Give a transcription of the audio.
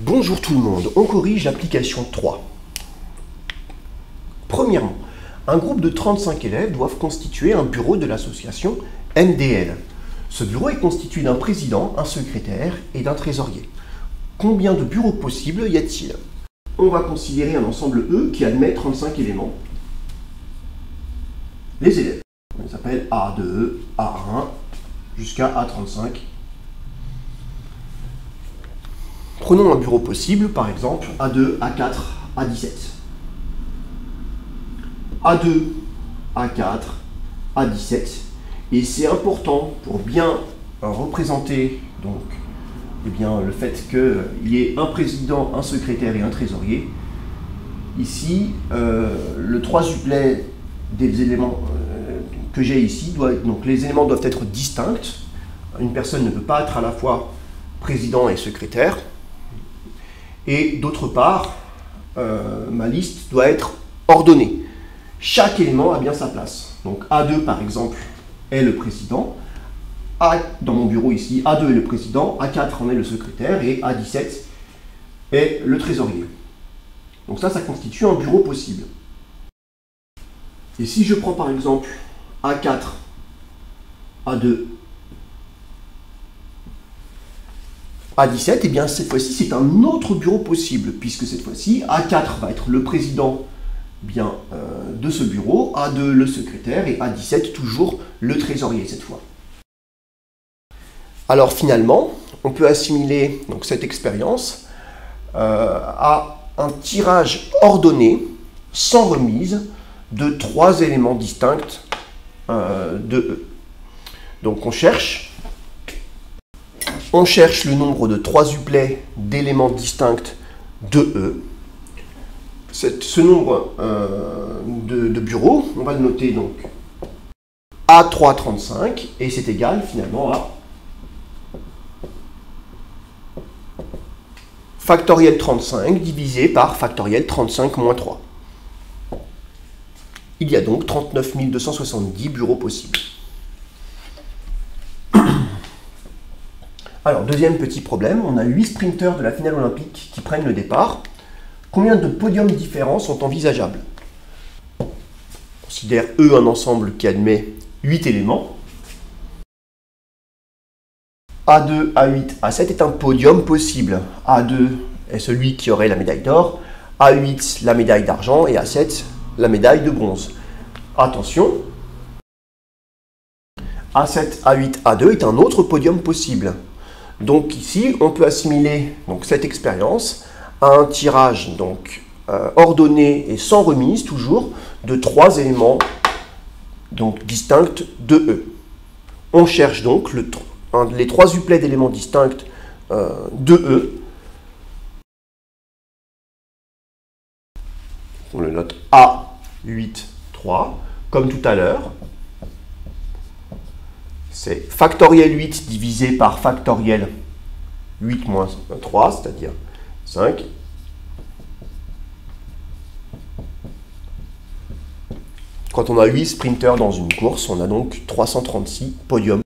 Bonjour tout le monde, on corrige l'application 3. Premièrement, un groupe de 35 élèves doivent constituer un bureau de l'association MDL. Ce bureau est constitué d'un président, un secrétaire et d'un trésorier. Combien de bureaux possibles y a-t-il? On va considérer un ensemble E qui admet 35 éléments. Les élèves, on les appelle A2, A1 jusqu'à A35. Prenons un bureau possible, par exemple A2, A4, A17. A2, A4, A17. Et c'est important pour bien représenter donc, le fait qu'il y ait un président, un secrétaire et un trésorier. Ici, le 3 supplément des éléments que j'ai ici, donc les éléments doivent être distincts. Une personne ne peut pas être à la fois président et secrétaire. Et d'autre part, ma liste doit être ordonnée. Chaque élément a bien sa place. Donc A2 par exemple est le président. Dans mon bureau ici, A2 est le président, A4 en est le secrétaire et A17 est le trésorier. Donc ça constitue un bureau possible. Et si je prends par exemple A4, A2, A17, et bien cette fois-ci c'est un autre bureau possible, puisque cette fois-ci A4 va être le président de ce bureau, A2 le secrétaire et A17 toujours le trésorier cette fois. Alors finalement, on peut assimiler donc, cette expérience à un tirage ordonné, sans remise, de 3 éléments distincts de E. Donc on cherche le nombre de 3 uplets d'éléments distincts de E. Ce nombre de bureaux, on va le noter donc A335 et c'est égal finalement à factoriel 35 divisé par factoriel 35 moins 3. Il y a donc 39 270 bureaux possibles. Alors, deuxième petit problème, on a 8 sprinteurs de la finale olympique qui prennent le départ. Combien de podiums différents sont envisageables? On considère E un ensemble qui admet 8 éléments. A2, A8, A7 est un podium possible. A2 est celui qui aurait la médaille d'or, A8 la médaille d'argent et A7 la médaille de bronze. Attention, A7, A8, A2 est un autre podium possible. Donc ici, on peut assimiler cette expérience à un tirage ordonné et sans remise, toujours, de 3 éléments distincts de E. On cherche donc les 3 uplets d'éléments distincts de E. On le note A8, 3, comme tout à l'heure. C'est factoriel 8 divisé par factoriel 8 moins 3, c'est-à-dire 5. Quand on a 8 sprinteurs dans une course, on a donc 336 podiums.